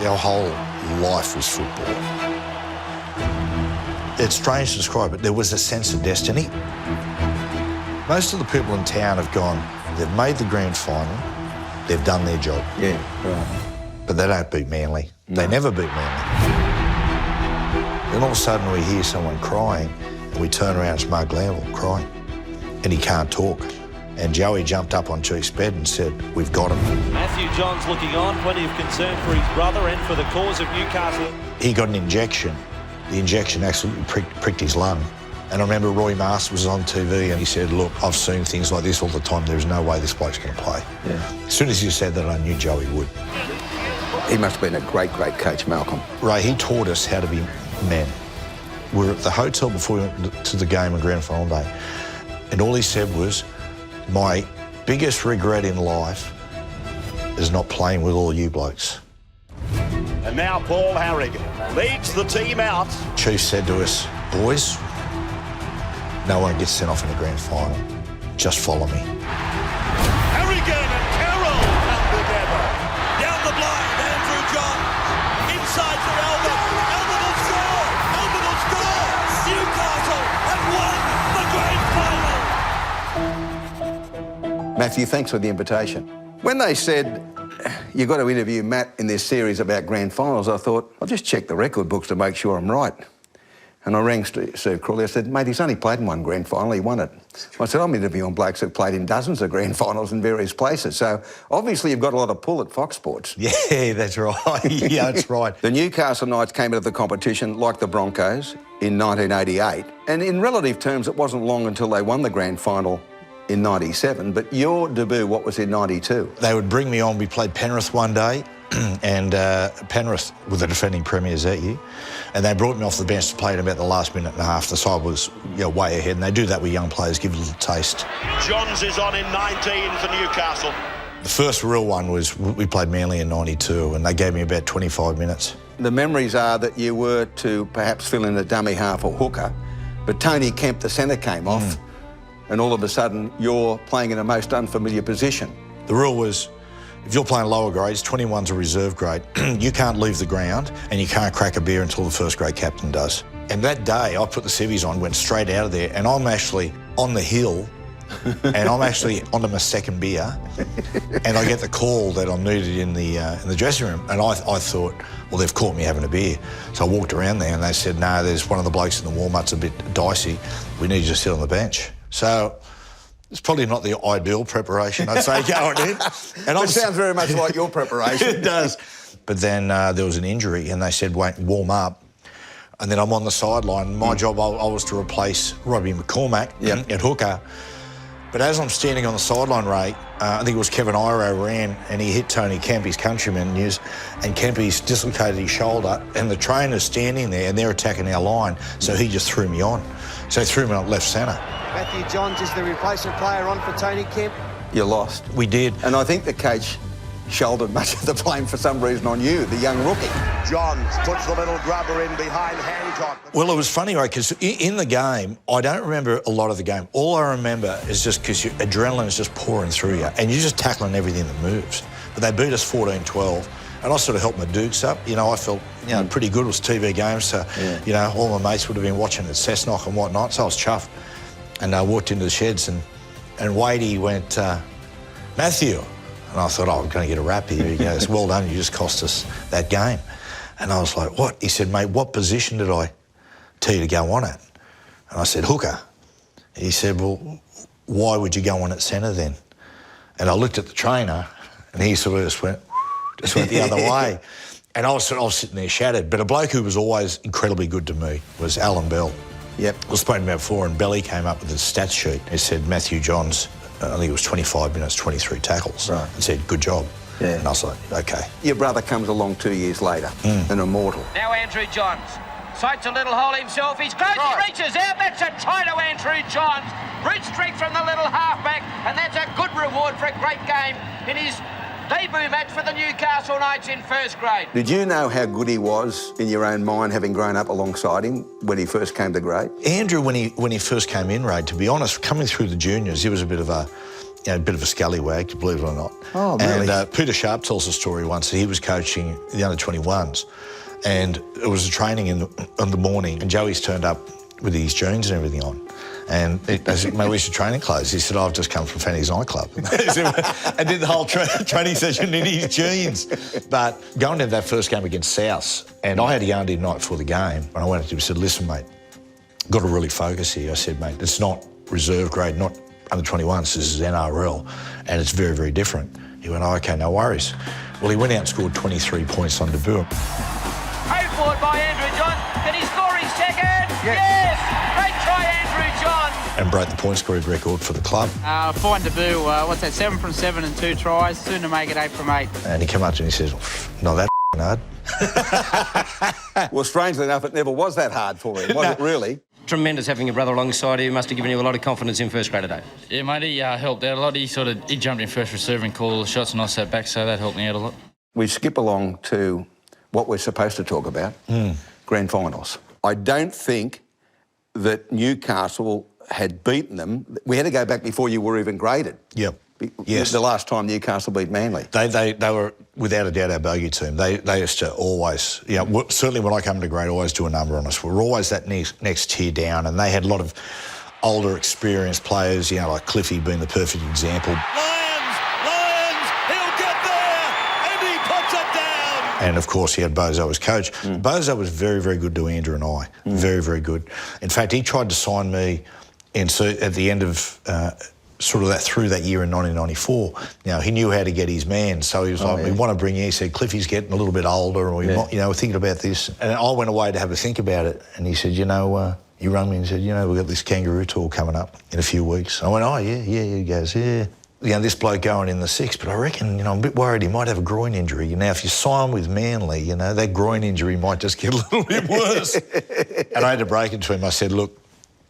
Our whole life was football. It's strange to describe it. There was a sense of destiny. Most of the people in town have gone, they've made the grand final, they've done their job. Yeah, right. But they don't beat Manly. No. They never beat Manly. Then all of a sudden we hear someone crying and we turn around, it's Mark Glanville crying. And he can't talk. And Joey jumped up on Chief's bed and said, we've got him. Matty Johns looking on, plenty of concern for his brother and for the cause of Newcastle. He got an injection. The injection absolutely pricked his lung. And I remember Roy Masters was on TV and he said, look, I've seen things like this all the time. There's no way this bloke's going to play. Yeah. As soon as he said that, I knew Joey would. He must have been a great, great coach, Malcolm. Ray, he taught us how to be men. We were at the hotel before we went to the game on grand final day. And all he said was, my biggest regret in life is not playing with all you blokes. And now Paul Harrigan leads the team out. Chief said to us, boys, no one gets sent off in the grand final. Just follow me. Harrigan and Carroll come together. Down the blind, Andrew Johns. Inside for Albert. Albert will score. Albert will score. Newcastle have won the great final. Matthew, thanks for the invitation. When they said, you've got to interview Matt in this series about grand finals, I thought, I'll just check the record books to make sure I'm right. And I rang Steve Crawley. I said, mate, he's only played in one grand final, he won it. I said, I'm interviewing blokes who've played in dozens of grand finals in various places. So obviously you've got a lot of pull at Fox Sports. Yeah, that's right. Yeah, that's right. The Newcastle Knights came into the competition like the Broncos in 1988. And in relative terms, it wasn't long until they won the grand final in 97, but your debut, what was in 92? They would bring me on. We played Penrith one day, and Penrith were the defending premiers that year, and they brought me off the bench to play in about the last minute and a half. The side was way ahead, and they do that with young players, give a little taste. Johns is on in 19 for Newcastle. The first real one was we played Manly in 92, and they gave me about 25 minutes. The memories are that you were to perhaps fill in the dummy half or hooker, but Tony Kemp, the centre, came off. And all of a sudden, you're playing in a most unfamiliar position. The rule was, if you're playing lower grades, 21's a reserve grade, you can't leave the ground and you can't crack a beer until the first grade captain does. And that day, I put the civvies on, went straight out of there, and I'm actually on the hill, and I'm actually onto my second beer, and I get the call that I'm needed in the dressing room, and I thought, well, they've caught me having a beer. So I walked around there, and they said, no, there's one of the blokes in the warm-up's a bit dicey. We need you to sit on the bench. So it's probably not the ideal preparation, I'd say, going in. And it sounds very much like your preparation. It does. But then there was an injury and they said, wait, warm up. And then I'm on the sideline. My job, I was to replace Robbie McCormack at hooker. But as I'm standing on the sideline, Ray, I think it was Kevin Iro ran and he hit Tony Kemp, his countryman, and Kempy's dislocated his shoulder, and the trainer's standing there and they're attacking our line, so he just threw me on. So he threw me on left centre. Matty Johns is the replacement player on for Tony Kemp. You lost. We did. And I think the coach shouldered much of the blame for some reason on you, the young rookie. Johns puts the little grubber in behind Hancock. Well, it was funny, right, because in the game, I don't remember a lot of the game. All I remember is just because your adrenaline is just pouring through you and you're just tackling everything that moves. But they beat us 14-12. And I sort of helped my Dukes up. You know, I felt, pretty good. It was TV games, so, all my mates would have been watching at Cessnock and whatnot, so I was chuffed. And I walked into the sheds and Wadey went, Matthew. And I thought, I'm going to get a rap here. He goes, well done, you just cost us that game. And I was like, what? He said, mate, what position did I tell you to go on at? And I said, hooker. He said, well, why would you go on at centre then? And I looked at the trainer and he sort of just went the other way. And I was sitting there shattered. But a bloke who was always incredibly good to me was Alan Bell. Yep. I was spoken about before, and Belly came up with a stats sheet. It said Matthew Johns, I think it was 25 minutes, 23 tackles. Right. And said, good job. Yeah. And I was like, OK. Your brother comes along 2 years later, an immortal. Now Andrew Johns. Sights a little hole himself. He's close. He reaches out. That's a try to Andrew Johns. Great strength from the little halfback, and that's a good reward for a great game in his debut match for the Newcastle Knights in first grade. Did you know how good he was in your own mind, having grown up alongside him when he first came to grade? Andrew, when he first came in, Ray, to be honest, coming through the juniors, he was a bit of a a bit of a scallywag, believe it or not. Oh, really? And Peter Sharp tells a story once that he was coaching the under-21s, and it was a training in the morning, and Joey's turned up with his jeans and everything on. And I said, mate, where's your training clothes? He said, I've just come from Fanny's nightclub. And did the whole training session in his jeans. But going into that first game against South, and I had a yarn to him night before the game, and I went up to him and said, listen, mate, got to really focus here. I said, mate, it's not reserve grade, not under-21s, this is NRL, and it's very, very different. He went, oh, OK, no worries. Well, he went out and scored 23 points on debut. Paid forward by Andrew Johns. Can he score his second? Yes! Great try, Andrew Johns. And broke the point scored record for the club. Fine debut, 7 from 7 and 2 tries, soon to make it 8 from 8. And he came up to me and he says, not that hard. Well, strangely enough, it never was that hard for him, was it really? Tremendous having your brother alongside you. Must have given you a lot of confidence in first grade today. Yeah, mate, he helped out a lot. He jumped in first reserve and called all the shots, and I sat back, so that helped me out a lot. We skip along to what we're supposed to talk about, grand finals. I don't think that Newcastle had beaten them. We had to go back before you were even graded. Yep. Yes. The last time Newcastle beat Manly. They were, without a doubt, our bogey team. They used to always, certainly when I come to grade, always do a number on us. We're always that next tier down, and they had a lot of older, experienced players, like Cliffy being the perfect example. Lions, he'll get there, and he puts it down. And, of course, he had Bozo as coach. Bozo was very, very good to Andrew and I. Very, very good. In fact, he tried to sign me at the end of... sort of through that year in 1994. Now, he knew how to get his man, so he was we want to bring you. He said, Cliffy's getting a little bit older, and we're thinking about this. And I went away to have a think about it, and he said, he rang me and said, we've got this kangaroo tour coming up in a few weeks. And I went, oh, yeah. He goes, yeah. This bloke going in the 6th, but I reckon, I'm a bit worried he might have a groin injury. Now, if you sign with Manly, that groin injury might just get a little bit worse. And I had to break it to him. I said, look,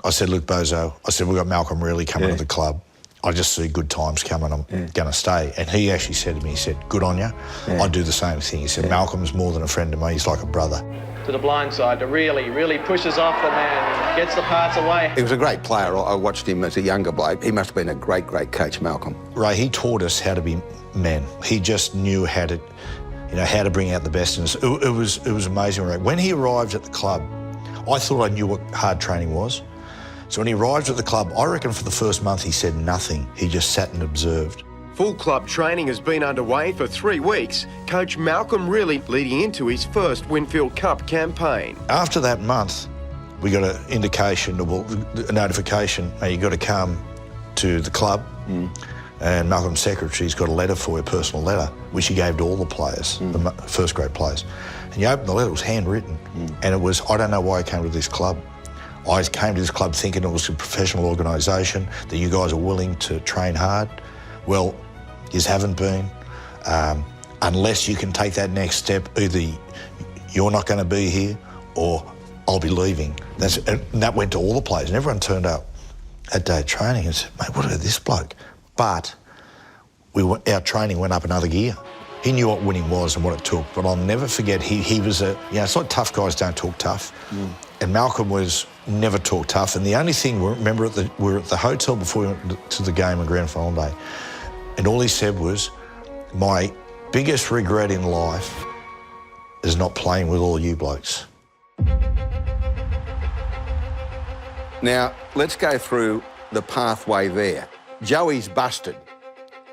Bozo, we've got Malcolm really coming to the club. I just see good times coming, I'm going to stay. And he actually said to me, he said, good on you. I'd do the same thing. He said, Malcolm's more than a friend to me, he's like a brother. To the blind side, to really pushes off the man, gets the pass away. He was a great player. I watched him as a younger bloke. He must have been a great coach, Malcolm. Ray, he taught us how to be men. He just knew how to, how to bring out the best in us. It was amazing, Ray. When he arrived at the club, I thought I knew what hard training was. So when he arrived at the club, I reckon for the first month he said nothing. He just sat and observed. Full club training has been underway for 3 weeks. Coach Malcolm really leading into his first Winfield Cup campaign. After that month, we got an indication, a notification, hey, you got to come to the club. And Malcolm's secretary's got a letter for you, a personal letter, which he gave to all the players, the first grade players. And you open the letter, it was handwritten. And it was, I don't know why I came to this club. I came to this club thinking it was a professional organisation, that you guys are willing to train hard. Well, you haven't been. Unless you can take that next step, either you're not going to be here or I'll be leaving. And that went to all the players, and everyone turned up that day of training and said, mate, what about this bloke? But our training went up another gear. He knew what winning was and what it took, but I'll never forget, he was it's like tough guys don't talk tough. And Malcolm was never talk tough. And the only thing, remember, we were at the hotel before we went to the game on grand final day, and all he said was, my biggest regret in life is not playing with all you blokes. Now, let's go through the pathway there. Joey's busted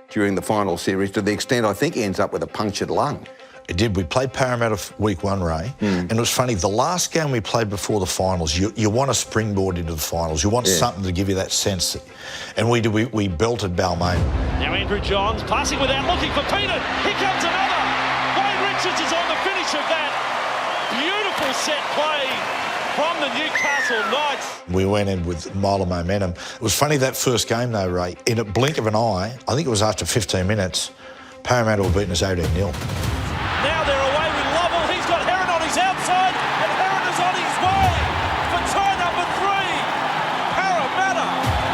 during the final series to the extent I think he ends up with a punctured lung. It did. We played Parramatta week 1, Ray, and it was funny, the last game we played before the finals, you want to springboard into the finals. You want something to give you that sense. And we did. We belted Balmain. Now Andrew Johns passing without looking for Peter. Here comes another. Wayne Richards is on the finish of that. Beautiful set play from the Newcastle Knights. We went in with a mile of momentum. It was funny, that first game though, Ray, in a blink of an eye, I think it was after 15 minutes, Parramatta were beating us 18-0. Now they're away with Lovell. He's got Heron on his outside, and Heron is on his way for try number 3. Parramatta,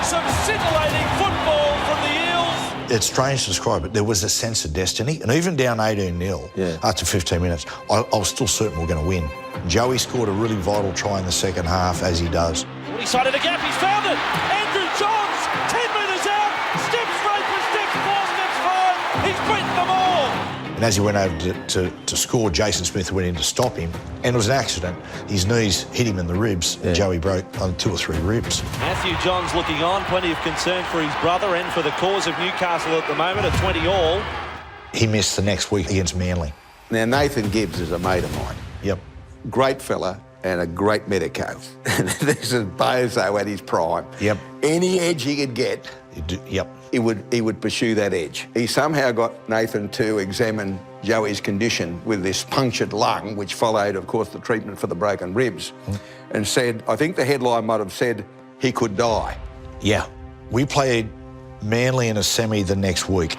some scintillating football from the Eels. It's strange to describe it. There was a sense of destiny, and even down 18-0 after 15 minutes, I was still certain we're going to win. Joey scored a really vital try in the second half, as he does. Well, he sighted a gap. He's found it. Andrew Johns, 10 metres out, steps straight for And as he went over to score, Jason Smith went in to stop him, and it was an accident. His knees hit him in the ribs, and Joey broke on 2 or 3 ribs. Matty Johns looking on, plenty of concern for his brother and for the cause of Newcastle at the moment, at 20 all. He missed the next week against Manly. Now, Nathan Gibbs is a mate of mine. Yep. Great fella and a great medico. This is Bozo at his prime. Yep. Any edge he could get, yep, he would pursue that edge. He somehow got Nathan to examine Joey's condition with this punctured lung, which followed, of course, the treatment for the broken ribs, and said, I think the headline might have said, he could die. Yeah. We played Manly in a semi the next week.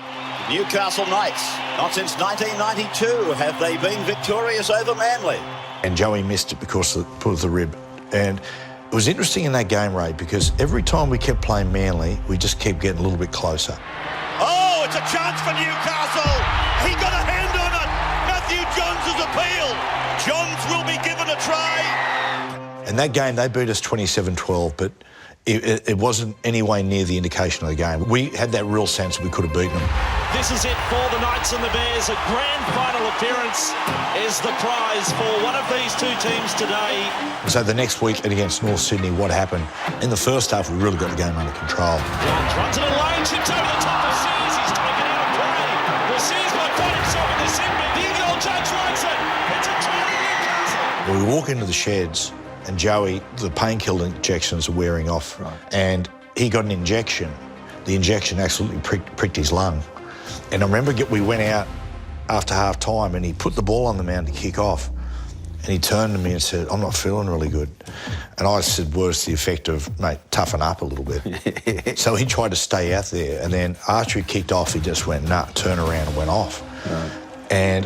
Newcastle Knights, not since 1992 have they been victorious over Manly. And Joey missed it because of the rib. And it was interesting in that game, Ray, because every time we kept playing Manly, we just kept getting a little bit closer. Oh, it's a chance for Newcastle. He got a hand on it. Matty Johns' appeal. Johns will be given a try. In that game, they beat us 27-12, but it wasn't anywhere near the indication of the game. We had that real sense that we could have beaten them. This is it for the Knights and the Bears. A grand final appearance is the prize for one of these two teams today. So the next week against North Sydney, what happened? In the first half, we really got the game under control. Johns runs it alone, chips over the top of Sears. He's taken out of play. Well, Sears might find himself in the sin bin. The old judge likes it. It's a try to Newcastle. Well, we walk into the sheds, and Joey, the painkiller injections are wearing off. Right. And he got an injection. The injection absolutely pricked his lung. And I remember we went out after half time and he put the ball on the mound to kick off. And he turned to me and said, I'm not feeling really good. And I said words to the effect of, mate, toughen up a little bit. So he tried to stay out there. And then after he kicked off, he just went, nah, turned around and went off. Right. And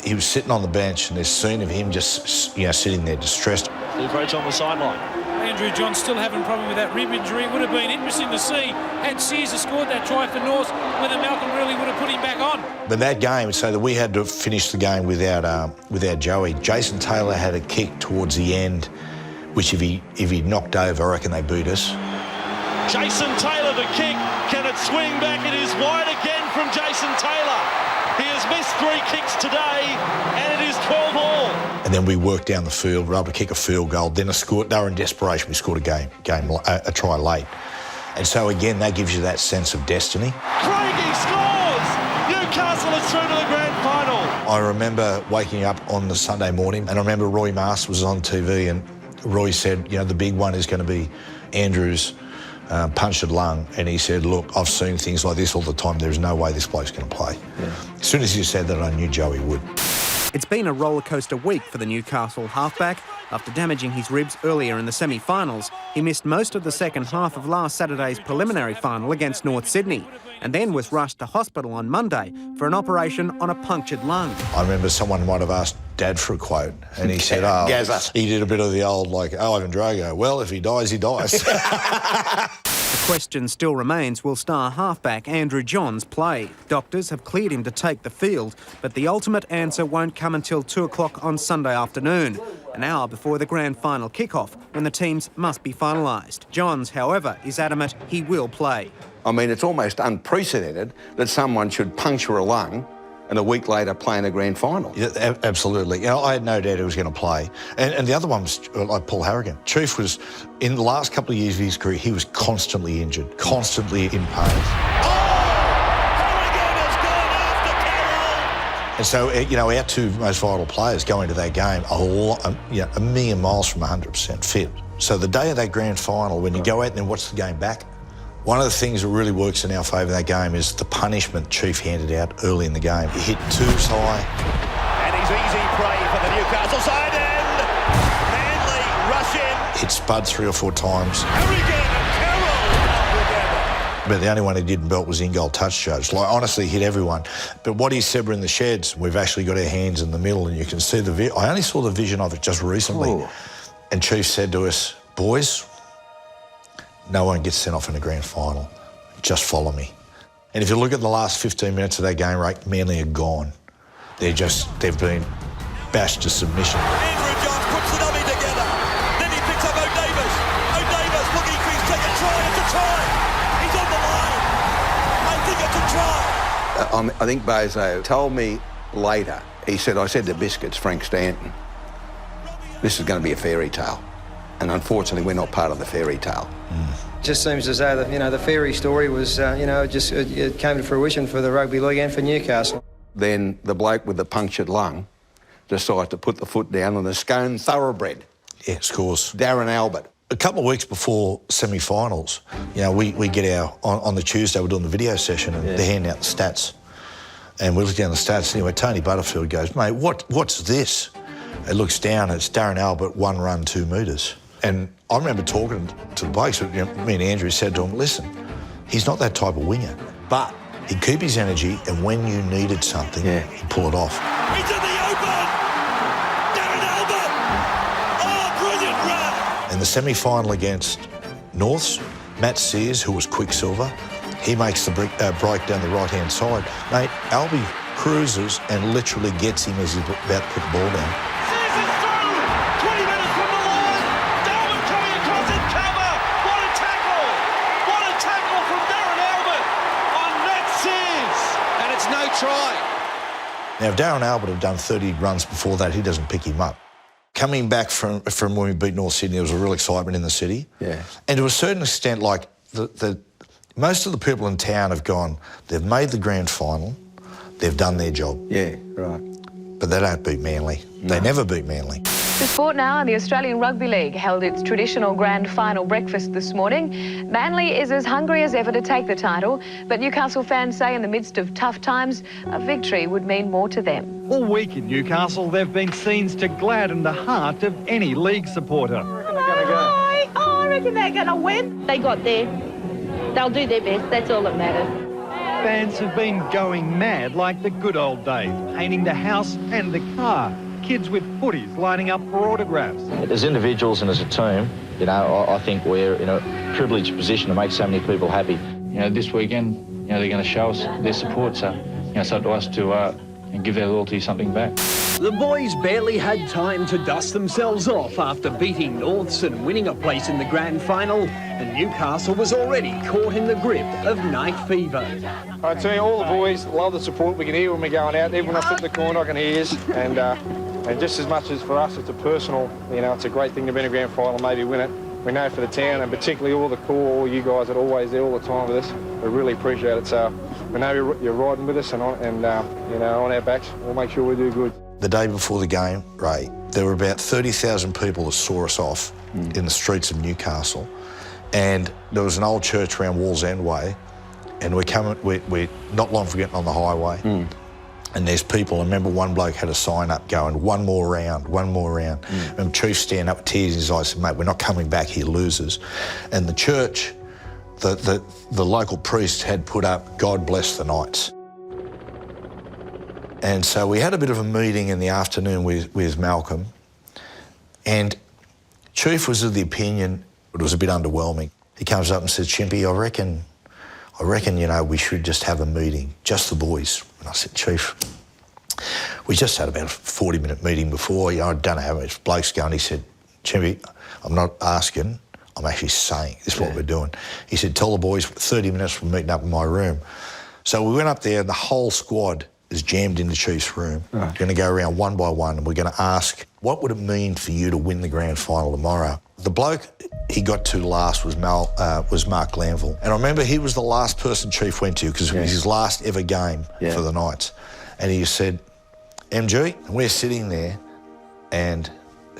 he was sitting on the bench, and there's a scene of him just, sitting there distressed. The approach on the sideline. Andrew Johns still having a problem with that rib injury. It would have been interesting to see had Sears scored that try for North, whether Malcolm really would have put him back on. But that game, so that we had to finish the game without Joey. Jason Taylor had a kick towards the end, which if he knocked over, I reckon they beat us. Jason Taylor, the kick. Can it swing back? It is wide again from Jason Taylor. He has missed 3 kicks today, and it is 12 all. And then we worked down the field, were able to kick a field goal. Then they were in desperation. We scored a try late. And so again, that gives you that sense of destiny. Craigie scores! Newcastle is through to the grand final. I remember waking up on the Sunday morning, and I remember Roy Mast was on TV, and Roy said, the big one is going to be Andrew's punctured lung, and he said, look, I've seen things like this all the time. There's no way this bloke's going to play. Yeah. As soon as he said that, I knew Joey would. It's been a rollercoaster week for the Newcastle halfback. After damaging his ribs earlier in the semi-finals, he missed most of the second half of last Saturday's preliminary final against North Sydney, and then was rushed to hospital on Monday for an operation on a punctured lung. I remember someone might have asked Dad for a quote, and he said, he did a bit of the old, Ivan Drago, well, if he dies, he dies. The question still remains, will star halfback Andrew Johns play? Doctors have cleared him to take the field, but the ultimate answer won't come until 2 o'clock on Sunday afternoon, an hour before the grand final kick-off, when the teams must be finalised. Johns, however, is adamant he will play. I mean, it's almost unprecedented that someone should puncture a lung and a week later play in a grand final. Yeah, absolutely. I had no doubt he was going to play. And the other one was like Paul Harrigan. Chief was, in the last couple of years of his career, he was constantly injured, constantly in pain. And so, our 2 most vital players going to that game are a million miles from 100% fit. So the day of that grand final, when you go out and watch the game back, one of the things that really works in our favour in that game is the punishment Chief handed out early in the game. He hit 2s high. And he's easy prey for the Newcastle side end. Manly rush in. Hit Spud 3 or 4 times. Harrigan and Carroll together. But the only one he didn't belt was in-goal touch judge. Honestly, he hit everyone. But what he said, we're in the sheds, we've actually got our hands in the middle, and you can see I only saw the vision of it just recently. Ooh. And Chief said to us, boys, no one gets sent off in the grand final. Just follow me. And if you look at the last 15 minutes of that game, right, Manly are gone. They've been bashed to submission. Andrew Johns puts the dummy together. Then he picks up O'Davis. O'Davis looking for his second try. It's a try. He's on the line. I think it's a try. I think Bozo told me later, he said, I said to Biscuits, Frank Stanton, this is going to be a fairy tale. And unfortunately, we're not part of the fairy tale. Just seems as though the fairy story was, it came to fruition for the rugby league and for Newcastle. Then the bloke with the punctured lung decided to put the foot down on the Scone thoroughbred. Yeah, scores. Darren Albert. A couple of weeks before semi-finals, we get on the Tuesday, we're doing the video session and they're handing out the stats. And we look down the stats, anyway, Tony Butterfield goes, mate, what's this? It looks down, it's Darren Albert, 1 run, 2 metres. And I remember talking to the blokes, me and Andrew said to him, listen, he's not that type of winger, but he'd keep his energy and when you needed something, he'd pull it off. He's in the open! Darren Albert! Oh, brilliant run! In the semi-final against Norths, Matt Sears, who was Quicksilver, he makes the break down the right-hand side. Mate, Albie cruises and literally gets him as he's about to put the ball down. Sears is through! 20 minutes from the line! Darwin coming across in cover! What a tackle! What a tackle from Darren Albert on Matt Sears! And it's no try. Now, if Darren Albert had done 30 runs before that, he doesn't pick him up. Coming back from when we beat North Sydney, there was a real excitement in the city. Yeah. And to a certain extent, like, most of the people in town have gone, they've made the grand final, they've done their job. Yeah, right. But they don't beat Manly. No. They never beat Manly. To sport now, and the Australian Rugby League held its traditional grand final breakfast this morning. Manly is as hungry as ever to take the title, but Newcastle fans say in the midst of tough times, a victory would mean more to them. All week in Newcastle, there have been scenes to gladden the heart of any league supporter. I reckon they're going to win. They got there. They'll do their best. That's all that matters. Fans have been going mad like the good old days, painting the house and the car. Kids with footies lining up for autographs. As individuals and as a team, I think we're in a privileged position to make so many people happy. This weekend, they're going to show us their support, so it's up to us to give their loyalty something back. The boys barely had time to dust themselves off after beating Norths and winning a place in the grand final, and Newcastle was already caught in the grip of night fever. I tell you, all the boys love the support we can hear when we're going out. Even when I flip the corner, I can hear you. And just as much as for us, it's a personal, it's a great thing to be in a grand final and maybe win it. We know for the town, and particularly all the core, all you guys that are always there all the time with us, we really appreciate it. So we know you're riding with us and on our backs. We'll make sure we do good. The day before the game, Ray, there were about 30,000 people that saw us off in the streets of Newcastle. And there was an old church around Walls End Way, and we're not long from getting on the highway. And there's people, I remember one bloke had a sign up going, one more round. And Chief standing up with tears in his eyes said, mate, we're not coming back here, losers. And the church, the local priest had put up, God bless the Knights. And so we had a bit of a meeting in the afternoon with Malcolm, and Chief was of the opinion it was a bit underwhelming. He comes up and says, Chimpy, I reckon, we should just have a meeting, just the boys. And I said, Chief, we just had about a 40-minute meeting before. I don't know how much blokes going. He said, Chimpy, I'm not asking, I'm actually saying, this is what we're doing. He said, tell the boys 30 minutes we're meeting up in my room. So we went up there, and the whole squad is jammed in the Chief's room. We're going to go around one by one, and we're going to ask, what would it mean for you to win the grand final tomorrow? The bloke he got to last was Mark Glanville. And I remember he was the last person Chief went to because it was his last ever game for the Knights. And he said, MG, and we're sitting there and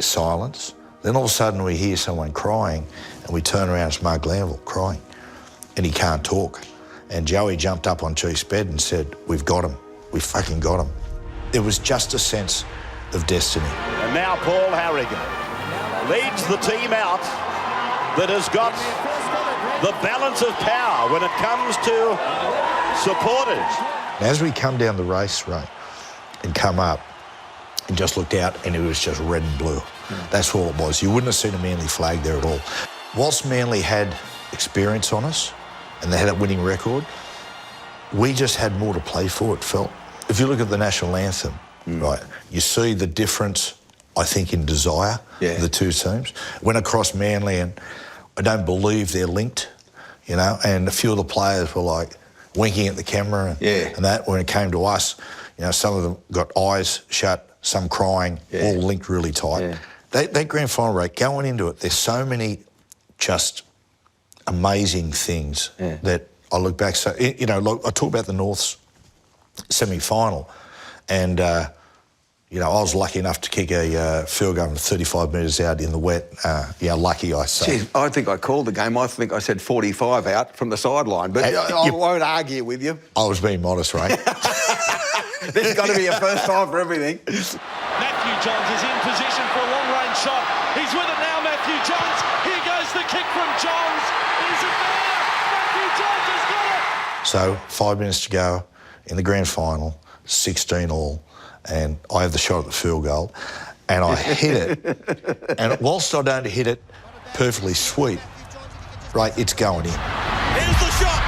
silence. Then all of a sudden we hear someone crying, and we turn around, it's Mark Glanville crying, and he can't talk. And Joey jumped up on Chief's bed and said, we've got him. We fucking got him. It was just a sense of destiny. And now Paul Harrigan leads the team out that has got the balance of power when it comes to supporters. As we come down the race, Ray, and come up and just looked out, and it was just red and blue. That's all it was. You wouldn't have seen a Manly flag there at all. Whilst Manly had experience on us and they had a winning record, we just had more to play for, it felt. If you look at the national anthem, right, you see the difference, I think, in desire of the two teams. Went across Manly, and I don't believe they're linked, and a few of the players were like, winking at the camera and that. When it came to us, you know, some of them got eyes shut, some crying, all linked really tight. That grand final rate, going into it, there's so many just amazing things that I look back. So, you know, look, I talk about the North's semi-final, and you know, I was lucky enough to kick a field goal from 35 metres out in the wet. Yeah, lucky, I say. Jeez, I think I called the game. I think I said 45 out from the sideline, but I won't argue with you. I was being modest, Ray. This has got to be a first time for everything. Matty Johns is in position for a long-range shot. He's with it now, Matty Johns. Here goes the kick from Johns. Is it there? Matty Johns has got it! So, 5 minutes to go in the grand final, 16 all. And I have the shot at the field goal, and I hit it. And whilst I don't hit it perfectly sweet, right, it's going in. Here's the shot.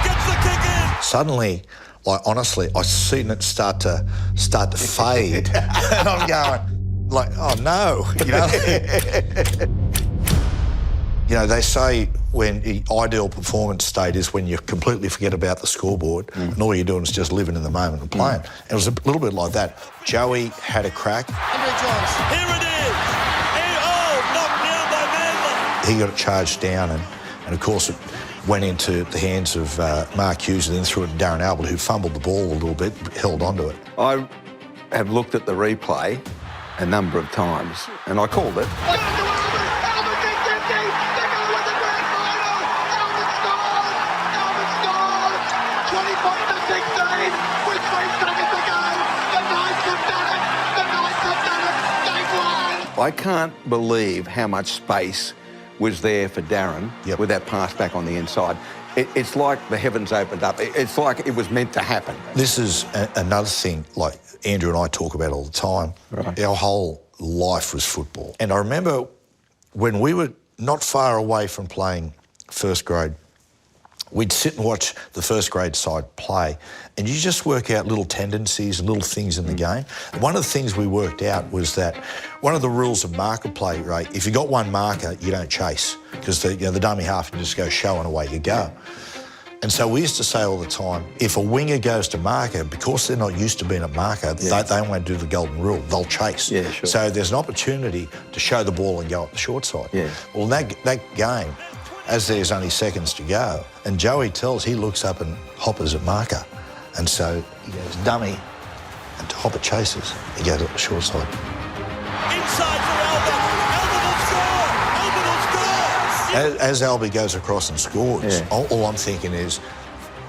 Gets the kick in. Suddenly, like honestly, I seen it start to fade, and I'm going like, oh no, you know. You know, they say when the ideal performance state is when you completely forget about the scoreboard and all you're doing is just living in the moment and playing. And it was a little bit like that. Joey had a crack. Here it is. Knocked down by Manly. He got it charged down, and of course it went into the hands of Mark Hughes, and then threw it to Darren Albert, who fumbled the ball a little bit, but held onto it. I have looked at the replay a number of times, and I called it. I can't believe how much space was there for Darren with that pass back on the inside. It's like the heavens opened up. It's like it was meant to happen. This is another thing, like Andrew and I talk about all the time. Right. Our whole life was football. And I remember when we were not far away from playing first grade, we'd sit and watch the first grade side play, and you just work out little tendencies and little things in the game. And one of the things we worked out was that one of the rules of marker play, right, if you got one marker, you don't chase, because the dummy half can just go show and away you go. And so we used to say all the time, if a winger goes to marker, because they're not used to being a marker, they won't do the golden rule, they'll chase. Yeah, sure. So there's an opportunity to show the ball and go up the short side. Yeah. Well, in that game, as there's only seconds to go, and Joey tells, he looks up and Hopper's at marker. And so he goes dummy, and Hopper chases. He goes up the short side. Inside for Albert. Albert will score. Albert will score. As Albie goes across and scores, all I'm thinking is,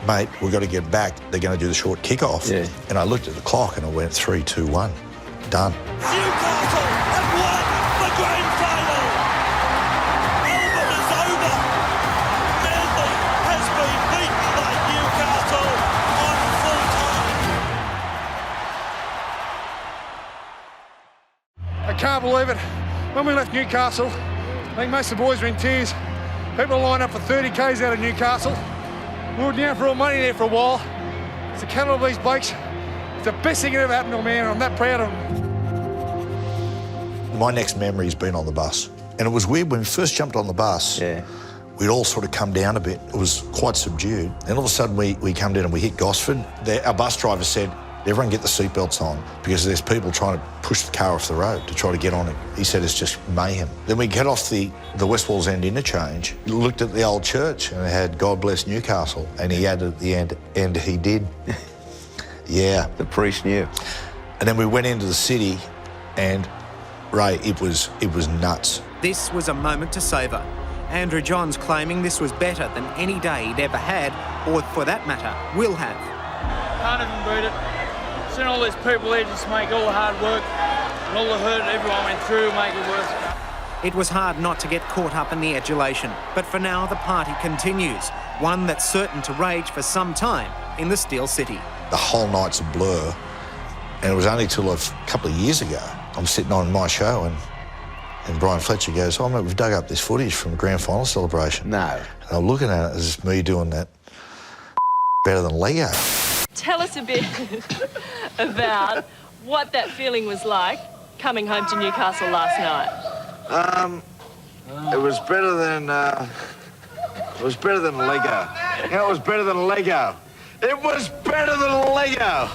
mate, we've got to get back. They're going to do the short kickoff. Yeah. And I looked at the clock and I went 3, 2, 1. Done. Newcastle have won the grand final. Albert is over. Manly has been beaten by Newcastle on full time. I can't believe it. When we left Newcastle, I think most of the boys were in tears. People lined up for 30 Ks out of Newcastle. We were down for all money there for a while. It's a calibre of these blokes. It's the best thing that ever happened to a man. I'm that proud of them. My next memory has been on the bus. And it was weird, when we first jumped on the bus, we'd all sort of come down a bit. It was quite subdued. And all of a sudden we come down and we hit Gosford. Our bus driver said, everyone get the seatbelts on, because there's people trying to push the car off the road to try to get on it. He said it's just mayhem. Then we get off the West Walls End interchange, looked at the old church, and it had God Bless Newcastle, and he added at the end, he did. Yeah. The priest knew. And then we went into the city, and Ray, it was nuts. This was a moment to savour. Andrew Johns claiming this was better than any day he'd ever had, or for that matter, will have. Can't even beat it. Seeing all these people there just make all the hard work and all the hurt everyone went through make it worth it. It was hard not to get caught up in the adulation, but for now the party continues, one that's certain to rage for some time in the Steel City. The whole night's a blur, and it was only till a couple of years ago, I'm sitting on my show and Brian Fletcher goes, oh mate, we've dug up this footage from the grand final celebration. No. And I'm looking at it as me doing that better than Lego. Tell us a bit about what that feeling was like coming home to Newcastle last night. It was better than Lego. Yeah, it was better than Lego. It was better than Lego.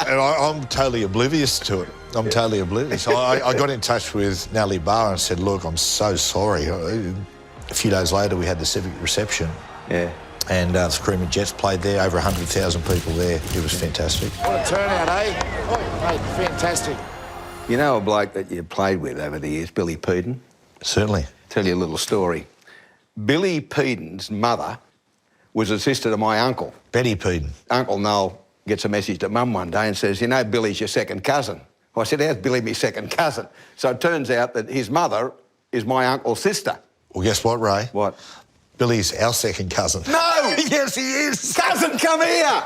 And I'm totally oblivious to it. I'm totally oblivious. I got in touch with Natalie Barr and said, look, I'm so sorry. A few days later, we had the civic reception. Yeah. And the Screaming Jets played there, over 100,000 people there. It was fantastic. What a turnout, eh? Oh, mate, fantastic. You know a bloke that you played with over the years, Billy Peden? Certainly. Tell you a little story. Billy Peden's mother was a sister to my uncle. Betty Peden. Uncle Noel gets a message to Mum one day and says, you know, Billy's your second cousin. I said, how's Billy my second cousin? So it turns out that his mother is my uncle's sister. Well, guess what, Ray? What? Billy's our second cousin. No! Yes, he is. Cousin, come here!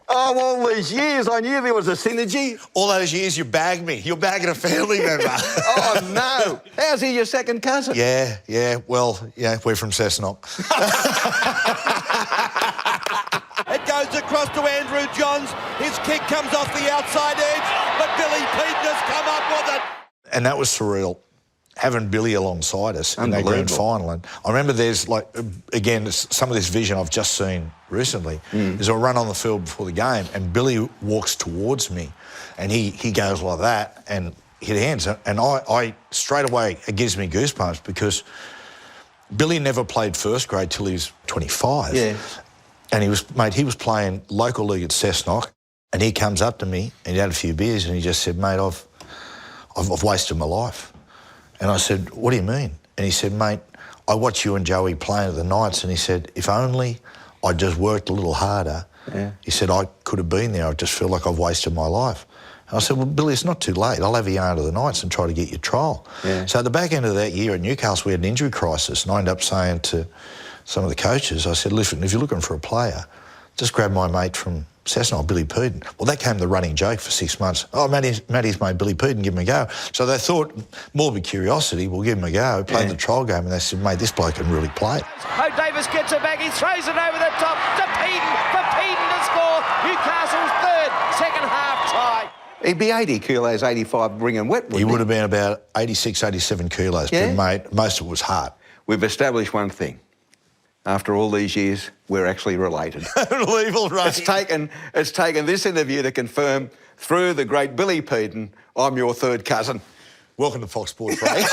Oh, all these years, I knew there was a synergy. All those years you bagged me. You're bagging a family member. Oh, no. How's he your second cousin? Yeah. Well, yeah, we're from Cessnock. It goes across to Andrew Johns. His kick comes off the outside edge, but Billy Peden has come up with it. And that was surreal, having Billy alongside us in that grand final. And I remember there's, like, again, some of this vision I've just seen recently is I run on the field before the game and Billy walks towards me and he goes like that and hit hands. And I straight away, it gives me goosebumps because Billy never played first grade till he was 25. Yeah. And he was playing local league at Cessnock and he comes up to me and he had a few beers and he just said, mate, I've wasted my life. And I said, what do you mean? And he said, mate, I watch you and Joey playing at the Knights. And he said, if only I just worked a little harder, he said, I could have been there. I just feel like I've wasted my life. And I said, well, Billy, it's not too late. I'll have you out of the Knights and try to get your trial. Yeah. So at the back end of that year at Newcastle, we had an injury crisis. And I ended up saying to some of the coaches, I said, listen, if you're looking for a player, just grab my mate from Cessnock, Billy Peden. Well, that came the running joke for 6 months. Oh, Matty's mate, Billy Peden, give him a go. So they thought, morbid curiosity, we'll give him a go. Played the trial game and they said, mate, this bloke can really play. Ho Davis gets it back, he throws it over the top to Peden, for Peden to score. Newcastle's third, second half tie. He'd be 80 kilos, 85 ring and wet, wouldn't he? He would have been about 86, 87 kilos, but mate, most of it was heart. We've established one thing. After all these years, we're actually related. Unbelievable, right? It's taken this interview to confirm, through the great Billy Peden, I'm your third cousin. Welcome to Fox Sports, Ray.